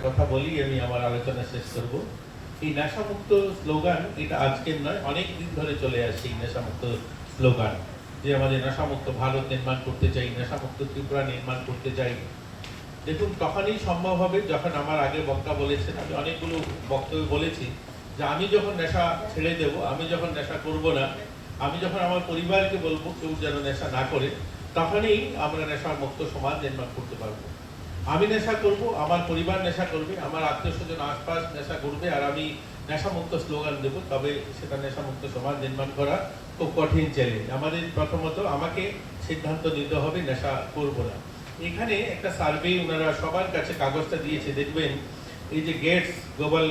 কথা বলি আমি আমার আলোচনা শেষ করব। এই নেশামুক্ত স্লোগান এটা আজকের নয়, অনেক দিন ধরে চলে আসছে এই নেশামুক্ত স্লোগান, যে আমাদের নেশামুক্ত ভারত নির্মাণ করতে চাই, নেশামুক্ত ত্রিপুরা নির্মাণ করতে চাই। দেখুন, তখনই সম্ভব হবে যখন আমার আগে বক্তা বলেছেন, আমি অনেকগুলো বক্তব্য বলেছি যে আমি যখন নেশা ছেড়ে দেব, আমি যখন নেশা করব না, আমি যখন আমার পরিবারকে বলবো কেউ যেন নেশা না করে, তখনই আমরা নেশা মুক্ত সমাজ নির্মাণ করতে পারবো। আমি নেশা করব, আমার পরিবার নেশা করবে, আমার আত্মীয় স্বজন আশপাশ নেশা করবে, আর আমি নেশামুক্ত স্লোগান দেব, তবে সেটা নেশামুক্ত সমাজ নির্মাণ করা খুব কঠিন চ্যালেঞ্জ। আমাদের প্রথমত আমাকে সিদ্ধান্ত নিতে হবে নেশা করব না। এখানে একটা সার্ভে ওনারা সবার কাছে কাগজটা দিয়েছে, দেখবেন এই যে Gates global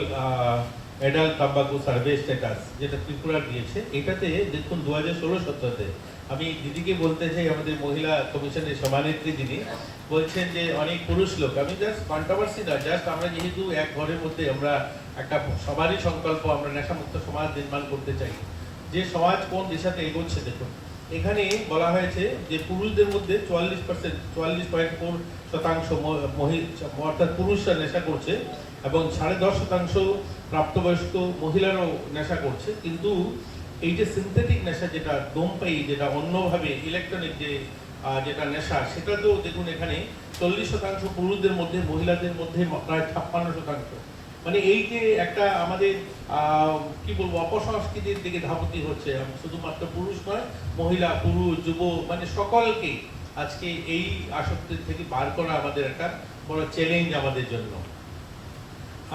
adult tambaku survey status যেটা ত্রিপুরা দিয়েছে, এটাতে দেখুন 2016-17-তে আমি দিদিকে বলতে চাই, আমাদের মহিলা কমিশনের সভানেত্রী যিনি বলছেন যে অনেক পুরুষ লোক, আমি জাস্ট কন্ট্রোভার্সি না, জাস্ট আমরা যেহেতু এক ঘরের মধ্যে আমরা একটা সবারই সংকল্প আমরা নেশামুক্ত সমাজ নির্মাণ করতে চাই, যে সমাজ কোন দিশাতে এগোচ্ছে। দেখুন এখানে বলা হয়েছে যে পুরুষদের মধ্যে 44.4% অর্থাৎ পুরুষরা নেশা করছে এবং 10.5% প্রাপ্তবয়স্ক মহিলারাও নেশা করছে। কিন্তু এই যে সিনথেটিক নেশা, যেটা দমপাই, যেটা অন্যভাবে ইলেকট্রনিক যেটা নেশা, সেটা তো দেখুন এখানে 40% পুরুষদের মধ্যে, মহিলাদের মধ্যে প্রায় 56%। মানে এই যে একটা আমাদের কি বলবো অপসংস্কৃতির দিকে ধাবতি হচ্ছে, শুধুমাত্র পুরুষ নয়, মহিলা, পুরুষ, যুব, মানে সকলকে আজকে এই আসক্তির থেকে বার করা আমাদের একটা বড় চ্যালেঞ্জ আমাদের জন্য।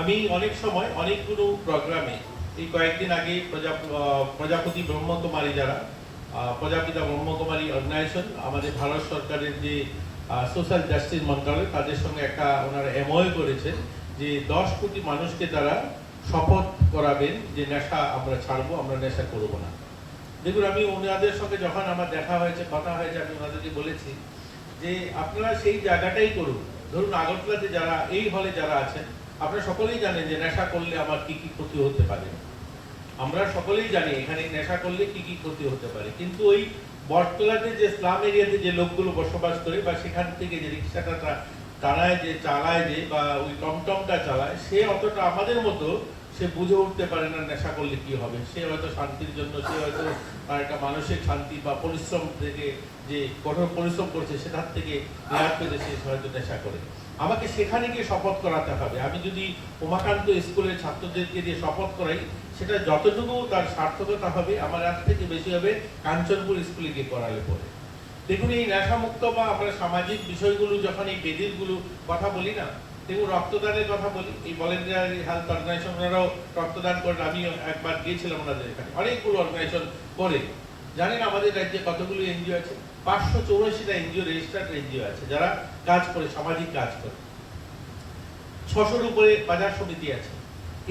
আমি অনেক সময় অনেকগুলো প্রোগ্রামে, এই কয়েকদিন আগে প্রজাপতি ব্রহ্মকুমারী, যারা প্রজাপিতা ব্রহ্মকুমারী অর্গানাইজেশন, আমাদের ভারত সরকারের যে সোশ্যাল জাস্টিস মন্ত্রণালয়, তাদের সঙ্গে একটা ওনারা এমওইউ করেছেন যে 10 কোটি মানুষকে তারা শপথ করাবেন যে নেশা আমরা ছাড়বো, আমরা নেশা করবো না। দেখুন, আমি ওনাদের সঙ্গে যখন আমার দেখা হয়েছে, কথা হয়েছে, আমি ওনাদেরকে বলেছি যে আপনারা সেই জায়গাটাই করুন। ধরুন আগরতলাতে যারা এই হলে যারা আছেন, আপনারা সকলেই জানেন যে নেশা করলে আমার কি কি ক্ষতি হতে পারে। আমরা সকলেই জানি এখানে নেশা করলে কি কি ক্ষতি হতে পারে, কিন্তু ওই বটতলাতে যে স্লাম এরিয়াতে যে লোকগুলো বসবাস করে, বা সেখান থেকে যে রিক্সাটা টানায়, যে চালায়, যে বা ওই টমটমটা চালায়, সে অতটা আমাদের মতো সে বুঝে উঠতে পারে না নেশা করলে কি হবে। সে হয়তো শান্তির জন্য, সে হয়তো তার একটা মানসিক শান্তি বা পরিশ্রম থেকে, যে কঠোর পরিশ্রম করছে সেটার থেকে রেহাই পেতে সে হয়তো নেশা করে। আমাকে সেখানে গিয়ে শপথ করাতে হবে। আমি যদি উমাকান্ত স্কুলের ছাত্রদেরকে দিয়ে শপথ করাই, সেটা যতটুকু তার সার্থকতা হবে, আমার এর থেকে বেশি হবে কাঞ্চনপুর স্কুলে গিয়ে করালে পরে। দেখুন, এই নেশামুক্ত বা আমরা সামাজিক বিষয়গুলো যখন এই বেদিরগুলো কথা বলি না, দেখুন রক্তদানের কথা বলি, এই ভলেন্টিয়ারি হেলথ অর্গানাইজেশন ওনারাও রক্তদান করেন। আমি একবার গিয়েছিলাম ওনাদের এখানে, অনেকগুলো অর্গানাইজেশন করে। জানেন আমাদের রাজ্যে কতগুলো এনজিও আছে? 584টা এনজিও, রেজিস্টার্ড এনজিও আছে যারা কাজ করে, সামাজিক কাজ করে। 600-র উপরে বাজার সমিতি আছে।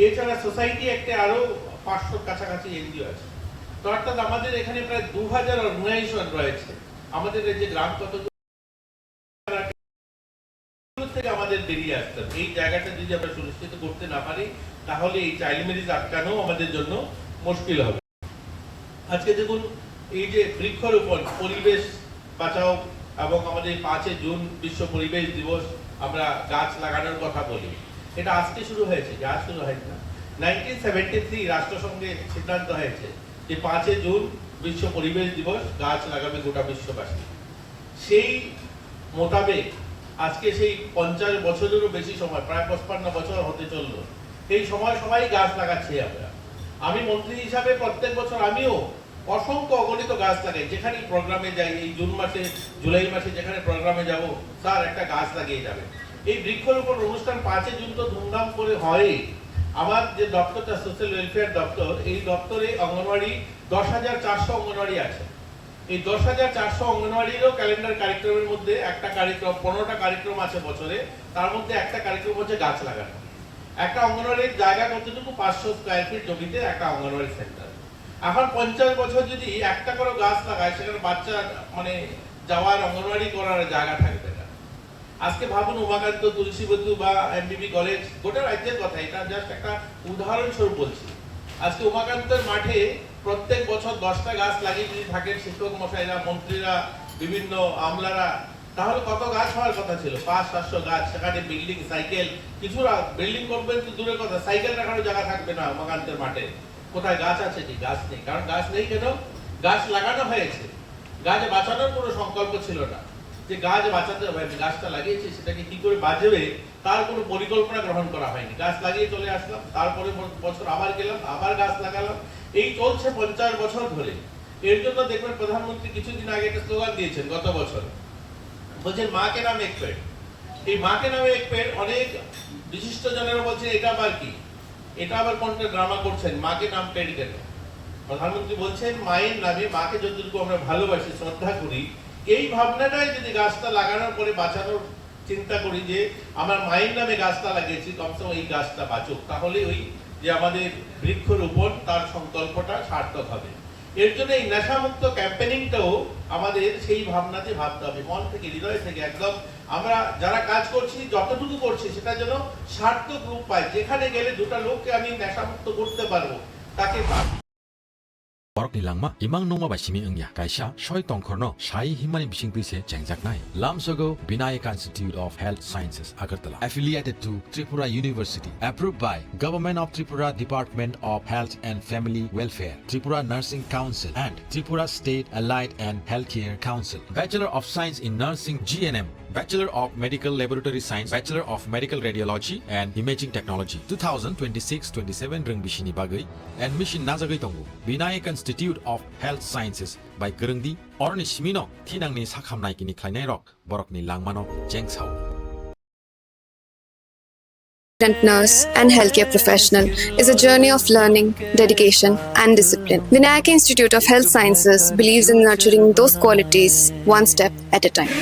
এছাড়া সোসাইটি একটা আরো 500-র কাছাকাছি এনজিও আছে। তো অর্থাৎ আমাদের এখানে প্রায় 2000 অর্গানাইজেশন রয়েছে। আমাদের এই যে গ্রাম কতগুলো থেকে আমাদের বেরিয়ে আসতে হবে। এই জায়গাটা যদি আমরা সুনিশ্চিত করতে না পারি, তাহলে এই চাইল্ড ম্যারেজ আটকানো আমাদের জন্য মুশকিল হবে। আজকে দেখুন, এই যে বৃক্ষরোপণ, পরিবেশ বাঁচাও, এবং আমাদের 5 জুন বিশ্ব পরিবেশ দিবস, আমরা গাছ লাগানোর কথা বলি, এটা আজকে শুরু হয়েছে, গাছ শুরু হয়েছে না। 1973 রাষ্ট্রসংঘে সিদ্ধান্ত হয়েছে যে 5 জুন বিশ্ব পরিবেশ দিবস, গাছ লাগাবে গোটা বিশ্ববাসী। সেই মোতাবেক আজকে সেই 50 বছরেরও বেশি সময়, প্রায় 55 বছর হতে চললো, এই সময় সবাই গাছ লাগাচ্ছে। আমি মন্ত্রী হিসাবে প্রত্যেক বছর আমিও অসংখ্য অগণিত গাছ লাগাই। যেখানে প্রোগ্রামে যাই, এই জুন মাসে, জুলাই মাসে যেখানে প্রোগ্রামে যাব, স্যার একটা গাছ লাগিয়ে যাবে। এই বৃক্ষরোপণ অনুষ্ঠান 5 জুন তো ধুমধাম করে হয়। আমার যে দপ্তরটা সোশ্যাল ওয়েলফেয়ার দপ্তর, এই দপ্তরে অঙ্গনওয়াড়ি 10,400 অঙ্গনওয়াড়ি আছে। এই 10,400 অঙ্গনওয়াড়িরও ক্যালেন্ডার কার্যক্রমের মধ্যে একটা কার্যক্রম, 15টা কার্যক্রম আছে বছরে, তার মধ্যে একটা কার্যক্রম হচ্ছে গাছ লাগানো। একটা অঙ্গনওয়াড়ির জায়গা কতটুকু? 500 স্কয়ার ফিট জমিতে একটা অঙ্গনওয়াড়ি সেন্টার। এখন 50 বছর যদি একটা করে গাছ লাগায়, সেখানে বাচ্চা মানে যাওয়ার, অঙ্গনওয়াড়ি করার জায়গা থাকবে না। আজকে ভাবুন, উমাকান্ত, তুলসীবতী বা এমবিবি কলেজ, গোটা রাজ্যের কথা, এটা জাস্ট একটা উদাহরণস্বরূপ বলছি। আজকে উমাকান্তের মাঠে প্রত্যেক বছর 10টা গাছ লাগিয়ে যদি থাকেন শিক্ষক মশাইরা, মন্ত্রীরা, বিভিন্ন আমলারা, তাহলে কত গাছ হওয়ার কথা ছিল, 500-700 গাছ, সেখানে বিল্ডিং, সাইকেল, কিছু বিল্ডিং করবেন তো দূরের কথা, সাইকেল রাখারও জায়গা থাকবে না মাগান্তের মাঠে। কোথায় গাছ আছে? কি গাছ নেই। কারণ গাছ নেই কেন? গাছ লাগানো হয়েছে, গাছ বাঁচানোর কোনো সংকল্প ছিল না যে গাছ বাঁচাতে হবে। আমি গাছটা লাগিয়েছি, সেটাকে কি করে বাঁচবে তার কোনো পরিকল্পনা গ্রহণ করা হয়নি। গাছ লাগিয়ে চলে আসলাম, তারপরে বছর আবার গেলাম, আবার গাছ লাগালাম, এই চলছে 50 বছর ধরে। এর জন্য দেখবেন প্রধানমন্ত্রী কিছুদিন আগে একটা স্লোগান দিয়েছেন গত বছর, বলছেন মা কে নাম এক পেড়। এই মা কে নামে এক পেড় অনেক বিশিষ্ট জনেরা বলছেন এটা আবার কি, এটা আবার কোনটা ড্রামা করছেন, মা কে নাম পেড় কেন? প্রধানমন্ত্রী বলছেন মায়ের নামে, মাকে যতটুকু আমরা ভালোবাসি, শ্রদ্ধা করি, এই ভাবনাটাই যদি গাছটা লাগানোর পরে বাঁচানোর চিন্তা করি যে আমার মায়ের নামে গাছটা লাগিয়েছি, কমসে কম এই গাছটা বাঁচুক, তাহলে ওই যে আমাদের বৃক্ষরোপণ তার সংকল্পটা সার্থক হবে। এর জন্য এই নেশামুক্ত ক্যাম্পেনিংটাও আমাদের সেই ভাবনাতে ভাবতে হবে, মন থেকে, হৃদয় থেকে একদম। আমরা যারা কাজ করছি, যতটুকু করছি, সেটা যেন সার্থক রূপ পায়। যেখানে গেলে দুটা লোককে আমি নেশামুক্ত করতে পারবো, তাকে Borok ni langma imang nongma bai simi engya kaisa soi tongkhorno sai himani bising tuise chengjaknai Lamsogo Vinayaka Institute of Health Sciences Agartala affiliated to Tripura University approved by Government of Tripura Department of Health and Family Welfare Tripura Nursing Council and Tripura State Allied and Healthcare Council Bachelor of Science in Nursing GNM Bachelor of Medical Laboratory Science Bachelor of Medical Radiology and Imaging Technology 2026-27 reng bisini bagai admission najagai tongo Vinayaka Institute of Health Sciences by Gerungdi Orni Simino Thinangni sakhamnai kini khlainai rok borokni langmano jengsau Nurse and healthcare professional is a journey of learning, dedication, and discipline. Vinayaka Institute of Health Sciences believes in nurturing those qualities one step at a time.